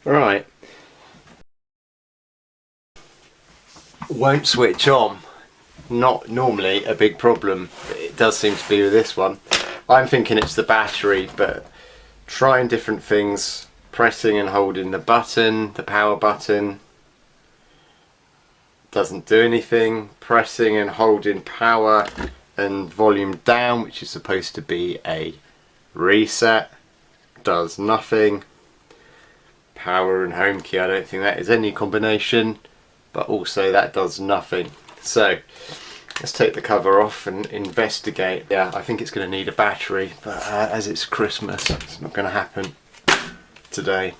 Right, won't switch on. Not normally a big problem, but it does seem to be with this one. I'm thinking it's the battery, but trying different things, pressing and holding the button, the power button, doesn't do anything. Pressing and holding power and volume down, which is supposed to be a reset, does nothing. Power and home key, I don't think that is any combination, but also that does nothing. So let's take the cover off and investigate. Yeah, I think it's going to need a battery, but as it's Christmas, it's not going to happen today.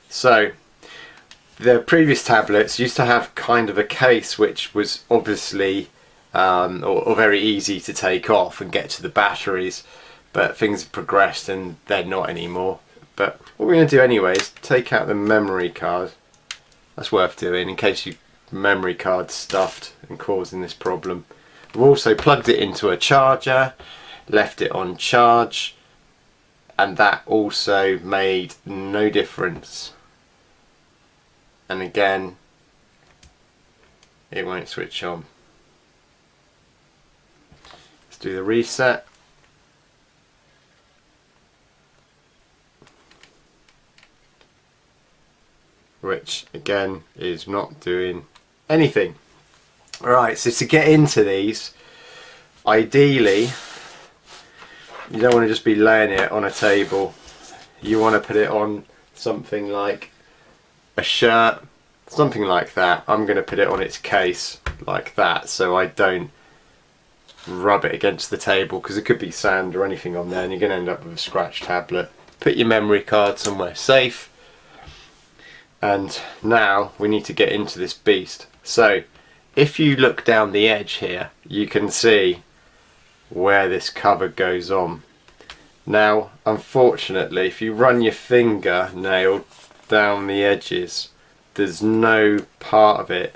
So the previous tablets used to have kind of a case which was obviously or very easy to take off and get to the batteries, but things have progressed and they're not anymore. But what we're going to do anyway is take out the memory card. That's worth doing in case your memory card's stuffed and causing this problem. We've also plugged it into a charger, left it on charge, and that also made no difference. And again, it won't switch on. Let's do the reset. Which again is not doing anything. Alright, so to get into these, ideally you don't want to just be laying it on a table. You want to put it on something like a shirt, something like that. I'm going to put it on its case like that so I don't rub it against the table, because it could be sand or anything on there and you're going to end up with a scratched tablet. Put your memory card somewhere safe. And now we need to get into this beast. So if you look down the edge here, you can see where this cover goes on. Now unfortunately, if you run your fingernail down the edges, there's no part of it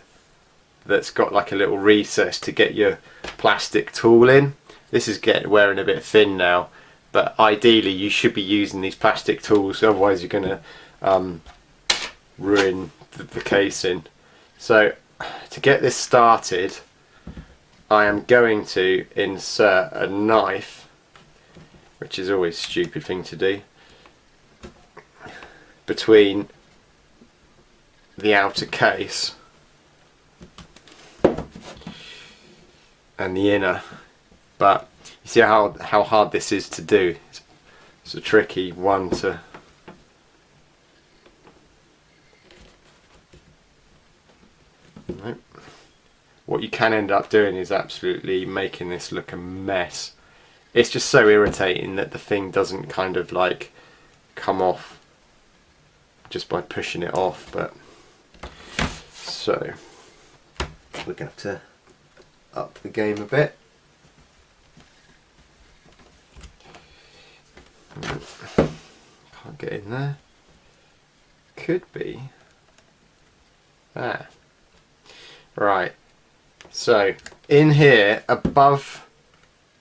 that's got like a little recess to get your plastic tool in. This is wearing a bit thin now, but ideally you should be using these plastic tools, otherwise you're going to ruin the casing. So to get this started, I am going to insert a knife, which is always a stupid thing to do, between the outer case and the inner. But you see how hard this is to do. It's a tricky one to what you can end up doing is absolutely making this look a mess. It's just so irritating that the thing doesn't kind of like come off just by pushing it off. But so we're going to have to up the game a bit. Can't get in there. Could be. Ah. Right, so in here above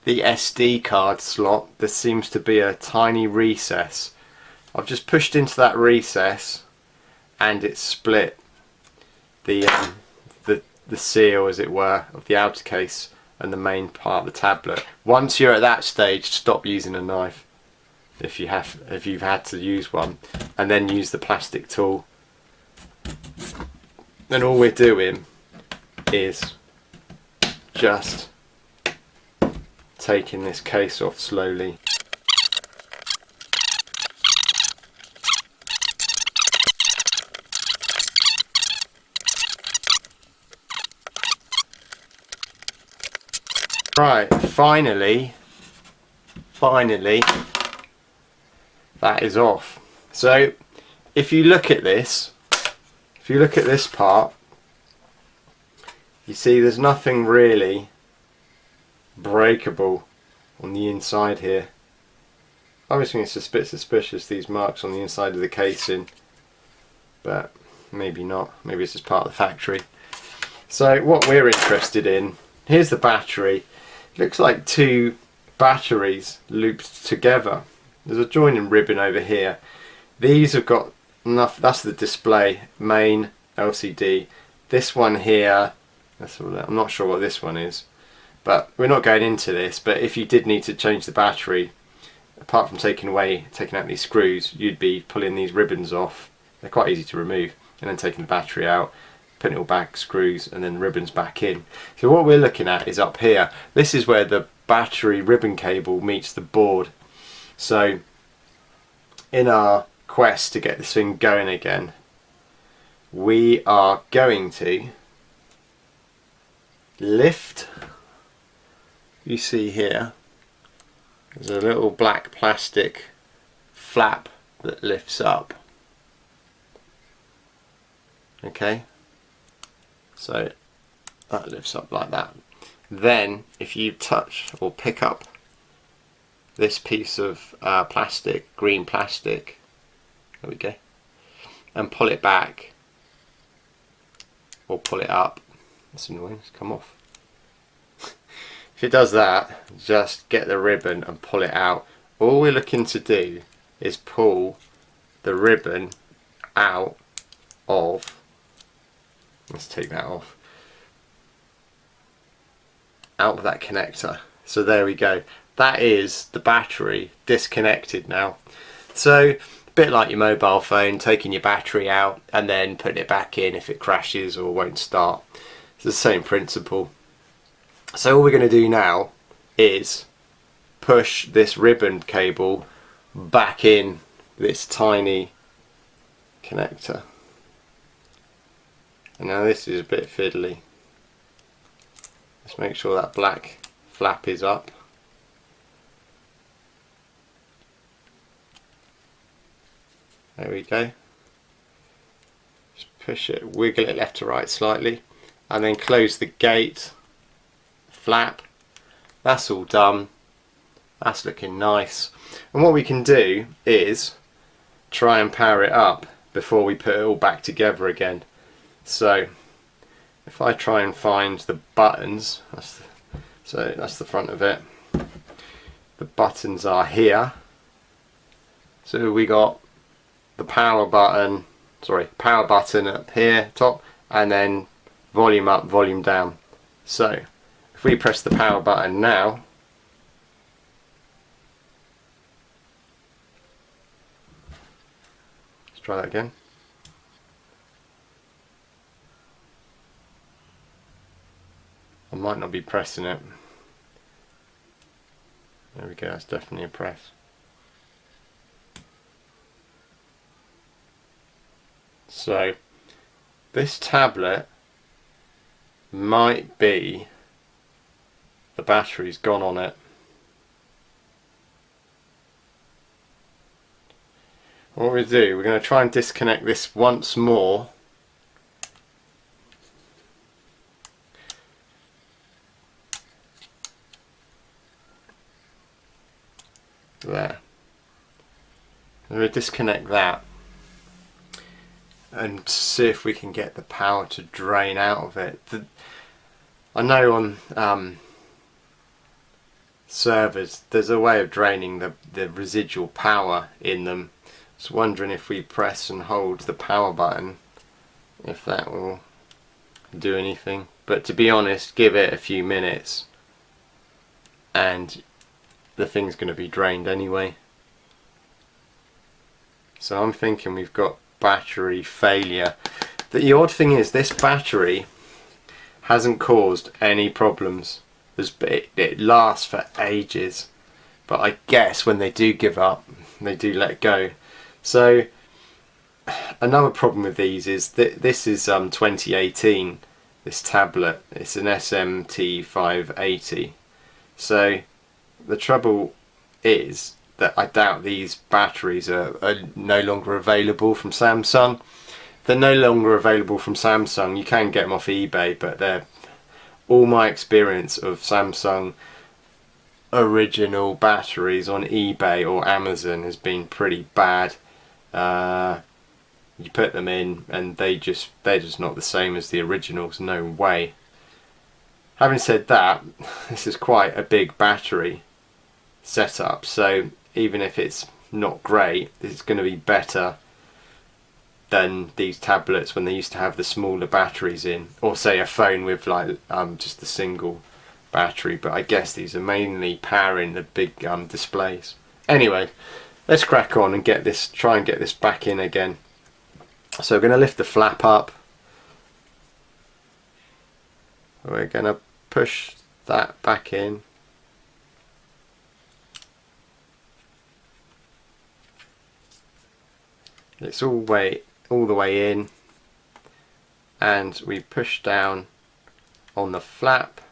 the SD card slot there seems to be a tiny recess. I've just pushed into that recess and it's split the seal, as it were, of the outer case and the main part of the tablet. Once you're at that stage, stop using a knife if you've had to use one, and then use the plastic tool. And all we're doing is just taking this case off slowly. Right, finally that is off. So if you look at this part, you see there's nothing really breakable on the inside here. Obviously it's a bit suspicious, these marks on the inside of the casing, but maybe not. Maybe it's just part of the factory. So what we're interested in, here's the battery. It looks like two batteries looped together. There's a joining ribbon over here. These have got enough. That's the display, main LCD. This one here, I'm not sure what this one is, but we're not going into this. But if you did need to change the battery, apart from taking out these screws, you'd be pulling these ribbons off. They're quite easy to remove, and then taking the battery out, putting it all back, screws, and then the ribbons back in. So what we're looking at is up here. This is where the battery ribbon cable meets the board. So in our quest to get this thing going again, we are going to lift. You see here, there's a little black plastic flap that lifts up. Okay, so that lifts up like that. Then if you touch or pick up this piece of plastic, green plastic, there we go, and pull it back or pull it up, that's annoying, it's come off. If it does that, just get the ribbon and pull it out. All we're looking to do is pull the ribbon out of, let's take that off, out of that connector. So there we go, that is the battery disconnected now. So a bit like your mobile phone, taking your battery out and then putting it back in if it crashes or won't start. It's the same principle. So all we're going to do now is push this ribbon cable back in this tiny connector. And now this is a bit fiddly. Let's make sure that black flap is up. There we go. Just push it, wiggle it left to right slightly, and then close the gate flap. That's all done. That's looking nice. And what we can do is try and power it up before we put it all back together again. So if I try and find the buttons, that's the front of it. The buttons are here. So we got the power button up here top, and then volume up, volume down. So if we press the power button now, let's try that again. I might not be pressing it. There we go, that's definitely a press. So this tablet might be the battery's gone on it. What we do, we're going to try and disconnect this once more. There. I'm going to disconnect that and see if we can get the power to drain out of it. I know on servers there's a way of draining the residual power in them. Just wondering if we press and hold the power button, if that will do anything. But to be honest, give it a few minutes and the thing's going to be drained anyway. So I'm thinking we've got battery failure. The odd thing is this battery hasn't caused any problems. It lasts for ages, but I guess when they do give up, they do let go. So another problem with these is that this is 2018, this tablet. It's an SMT 580. So the trouble is that I doubt these batteries are no longer available from Samsung. They're no longer available from Samsung. You can get them off eBay, but they're, all my experience of Samsung original batteries on eBay or Amazon has been pretty bad. You put them in and they're just not the same as the originals, no way. Having said that, this is quite a big battery setup, so even if it's not great, it's going to be better than these tablets when they used to have the smaller batteries in, or say a phone with like just a single battery, but I guess these are mainly powering the big displays. Anyway, let's crack on and try and get this back in again. So we're going to lift the flap up. We're going to push that back in. It's all the way in, and we push down on the flap.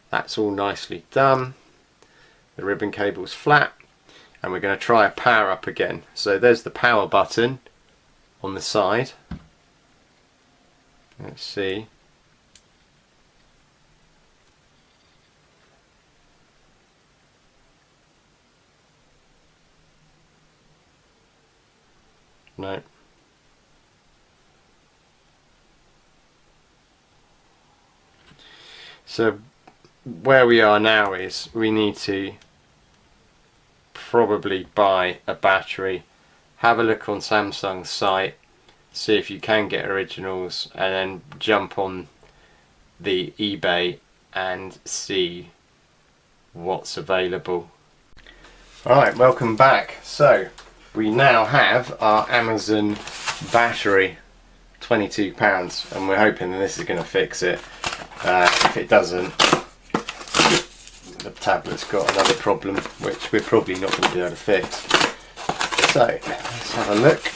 That's all nicely done. The ribbon cable's flat, and we're going to try a power up again. So there's the power button on the side. Let's see. No. So where we are now is we need to probably buy a battery, have a look on Samsung's site, see if you can get originals, and then jump on the eBay and see what's available. Alright, welcome back. So we now have our Amazon battery, £22, and we're hoping that this is going to fix it. If it doesn't, the tablet's got another problem which we're probably not going to be able to fix. So let's have a look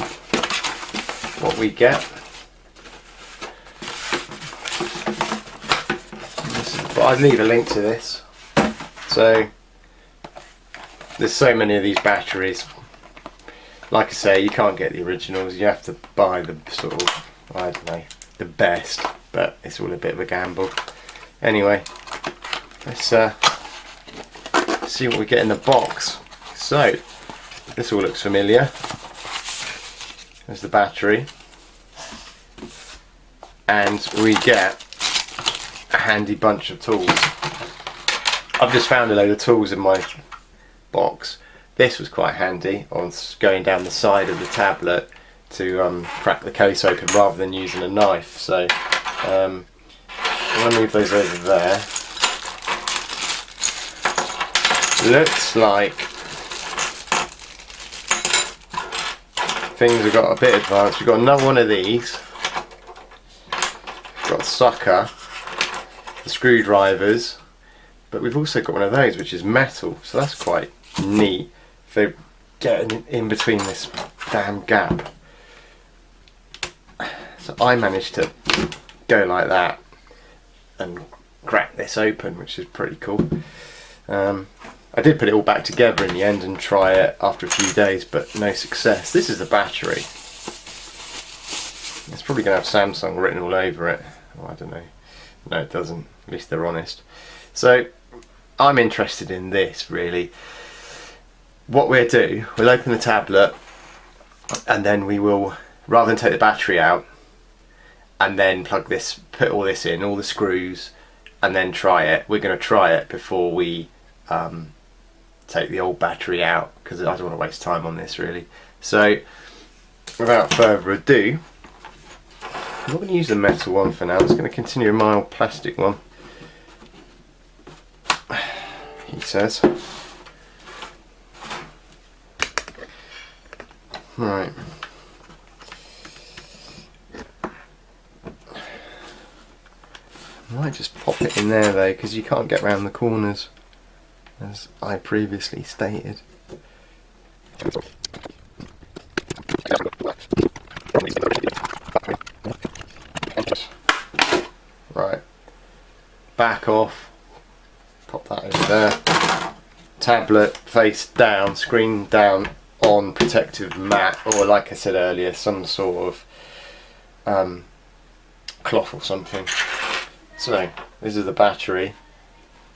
what we get. But I'll leave a link to this. So there's so many of these batteries. Like I say, you can't get the originals, you have to buy the sort of, I don't know, the best, but it's all a bit of a gamble. Anyway, let's see what we get in the box. So, this all looks familiar. There's the battery. And we get a handy bunch of tools. I've just found a load of tools in my box. This was quite handy on going down the side of the tablet to crack the case open rather than using a knife. So I'm going to move those over there. Looks like things have got a bit advanced. We've got another one of these. Got a sucker, the screwdrivers, but we've also got one of those which is metal, so that's quite neat for getting in between this damn gap. So I managed to go like that and crack this open, which is pretty cool. I did put it all back together in the end and try it after a few days, but no success. This is the battery. It's probably going to have Samsung written all over it. Oh, I don't know. No, it doesn't. At least they're honest. So I'm interested in this, really. What we'll do, we'll open the tablet, and then we will, rather than take the battery out and then plug this, put all this in, all the screws, and then try it. We're going to try it before we take the old battery out, because I don't want to waste time on this, really. So without further ado, I'm not going to use the metal one for now. I'm just going to continue with my old plastic one, he says. Right. I might just pop it in there though, because you can't get around the corners, as I previously stated. Right. Back off. Pop that over there. Tablet face down, screen down on protective mat, or like I said earlier, some sort of cloth or something. So this is the battery,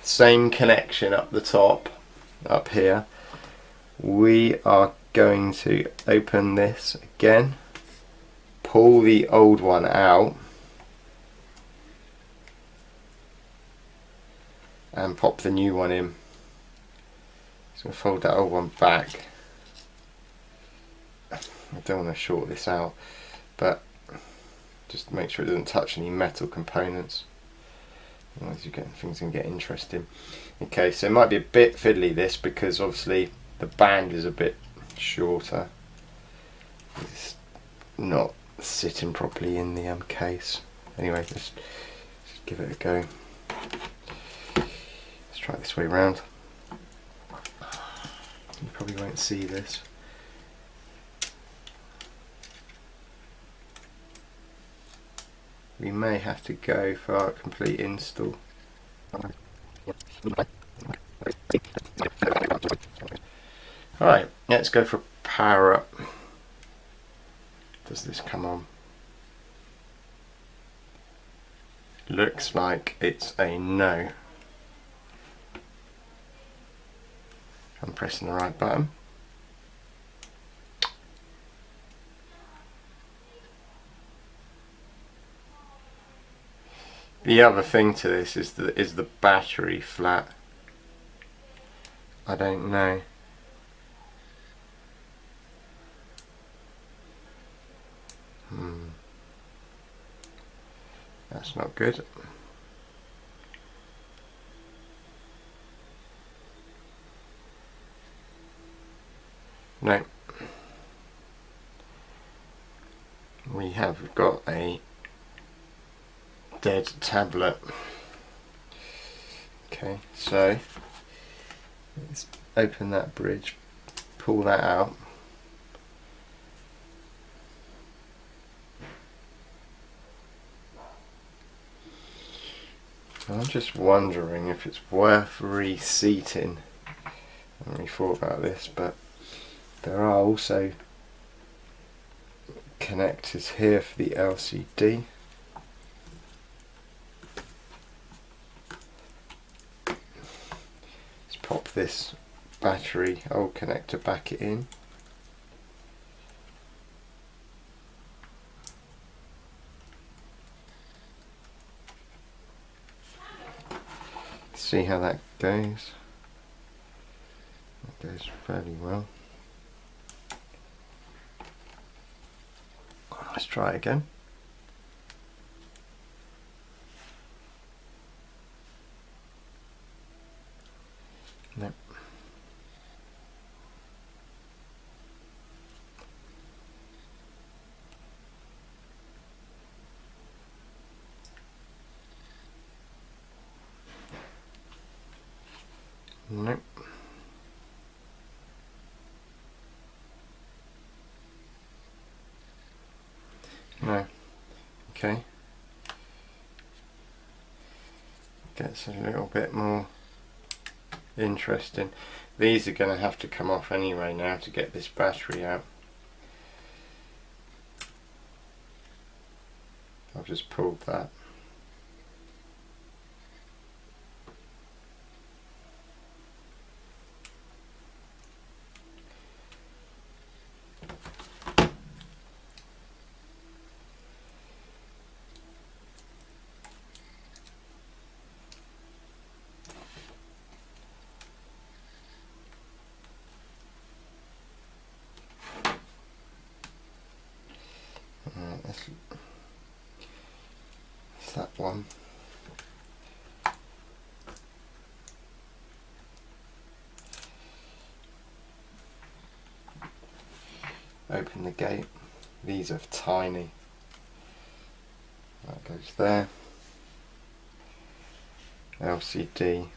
same connection up the top, up here. We are going to open this again, pull the old one out and pop the new one in. So fold that old one back. I don't want to short this out, but just make sure it doesn't touch any metal components, otherwise things can get interesting. Okay, so it might be a bit fiddly this, because obviously the band is a bit shorter. It's not sitting properly in the case. Anyway, just give it a go. Let's try it this way round. You probably won't see this. We may have to go for our complete install. Alright, let's go for power up. Does this come on? Looks like it's a no. I'm pressing the right button. The other thing to this is the battery flat? I don't know. That's not good. No. We have got a dead tablet. Okay, so let's open that bridge, pull that out. I'm just wondering if it's worth reseating. I haven't really thought about this, but there are also connectors here for the LCD. Let's pop this battery old connector back in. See how that goes. That goes fairly well. Let's try it again. Nope. Nope. No. Okay. Gets a little bit more interesting. These are going to have to come off anyway now to get this battery out. I've just pulled that. That's that one. Open the gate. These are tiny. That goes there. LCD.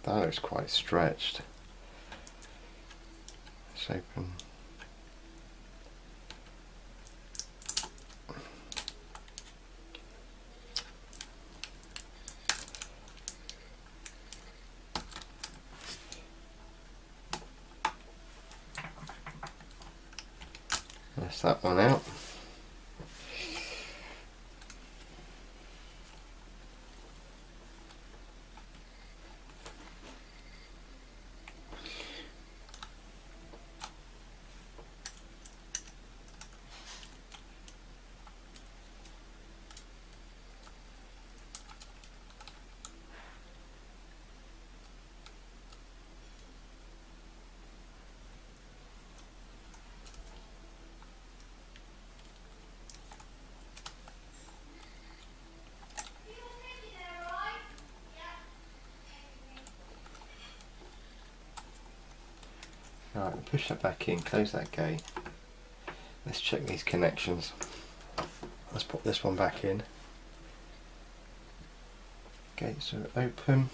That looks quite stretched. Let's open. That's that one out. Alright, we'll push that back in, close that gate. Let's check these connections. Let's pop this one back in. Gates are open.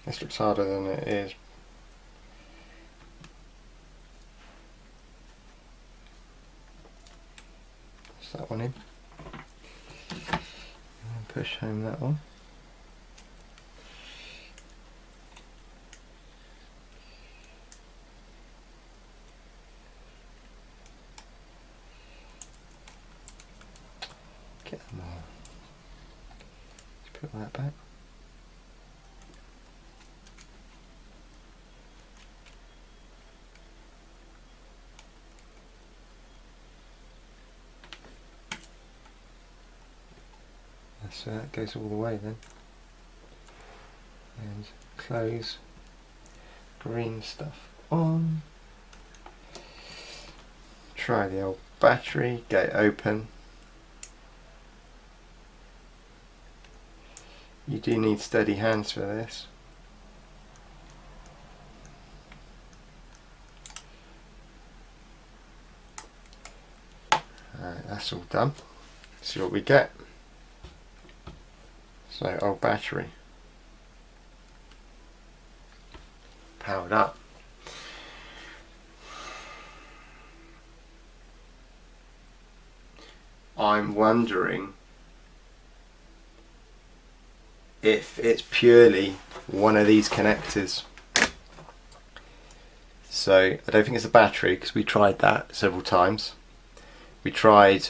This looks harder than it is. Push that one in. And push home that one. Get them all. Let's put that back. So that goes all the way then. And close green stuff on. Try the old battery, gate open. You do need steady hands for this. Alright, that's all done. See what we get. So, old battery. Powered up. I'm wondering if it's purely one of these connectors. So I don't think it's a battery, because we tried that several times. We tried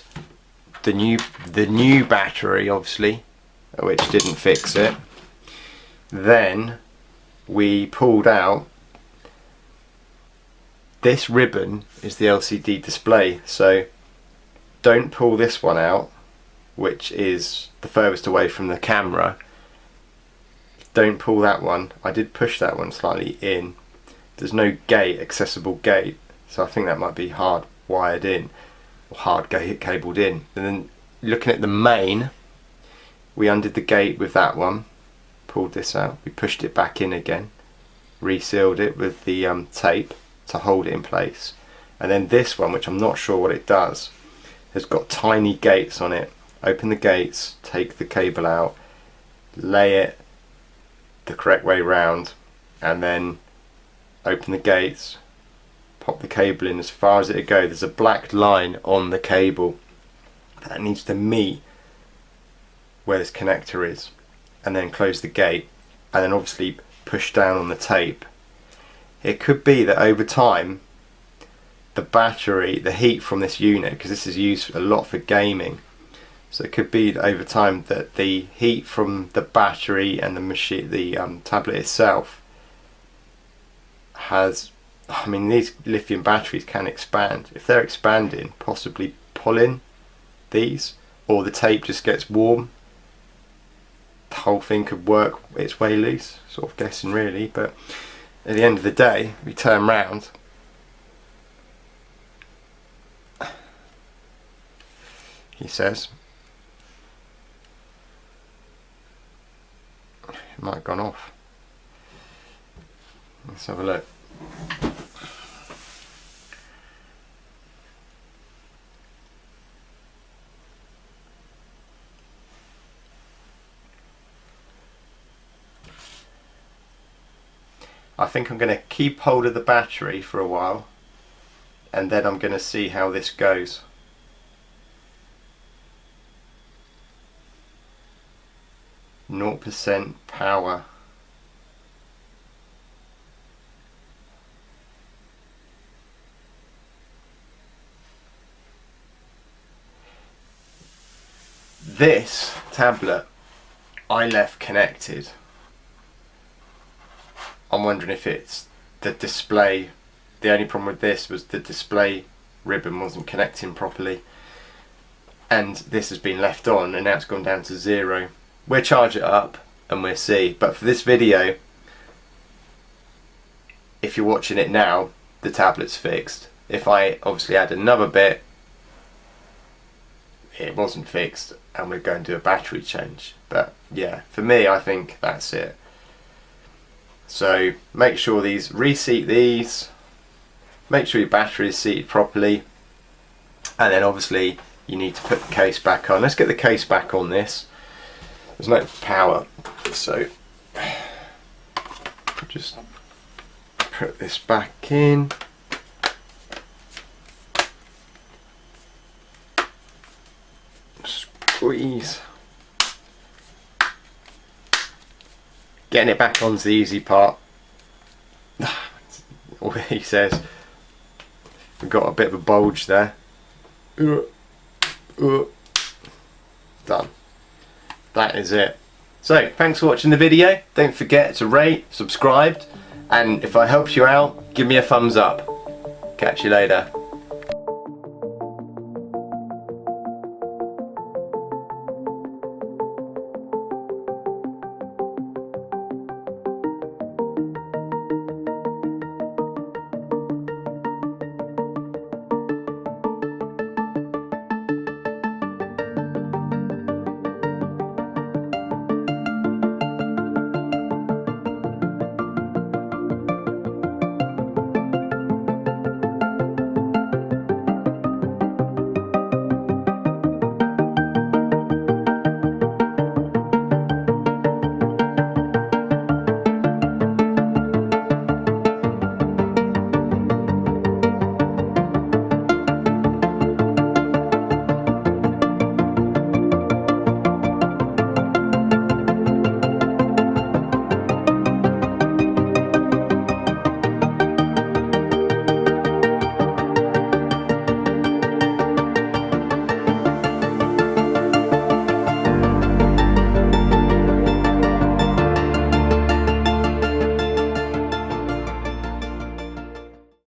the new battery, obviously, which didn't fix it. Then we pulled out this ribbon is the LCD display, so don't pull this one out, which is the furthest away from the camera. Don't pull that one. I did push that one slightly in. There's no gate, accessible gate, so I think that might be hard wired in or hard cabled in. And then looking at the main, we undid the gate with that one, pulled this out, we pushed it back in again, resealed it with the tape to hold it in place, and then this one, which I'm not sure what it does, has got tiny gates on it. Open the gates, take the cable out, lay it the correct way round, and then open the gates, pop the cable in as far as it'll go. There's a black line on the cable that needs to meet where this connector is, and then close the gate, and then obviously push down on the tape. It could be that over time the battery, the heat from this unit, because this is used a lot for gaming, so it could be that over time that the heat from the battery and the machine, the tablet itself, has, I mean, these lithium batteries can expand. If they're expanding, possibly pulling these, or the tape just gets warm, the whole thing could work its way loose. Sort of guessing really, but at the end of the day, we turn round, he says, it might have gone off. Let's have a look. I think I'm going to keep hold of the battery for a while, and then I'm going to see how this goes. %, power. This tablet I left connected. I'm wondering if it's the display. The only problem with this was the display ribbon wasn't connecting properly, and this has been left on and now it's gone down to 0. We'll charge it up and we'll see, but for this video, if you're watching it now, the tablet's fixed. If I obviously add another bit, it wasn't fixed and we're going to do a battery change. But yeah, for me, I think that's it. So make sure reseat these, make sure your battery is seated properly, and then obviously you need to put the case back on. Let's get the case back on this. There's no power, so just put this back in. Squeeze. Getting it back on's the easy part. What he says. We've got a bit of a bulge there. Done. That is it. So, thanks for watching the video. Don't forget to rate, subscribe, and if I helped you out, give me a thumbs up. Catch you later.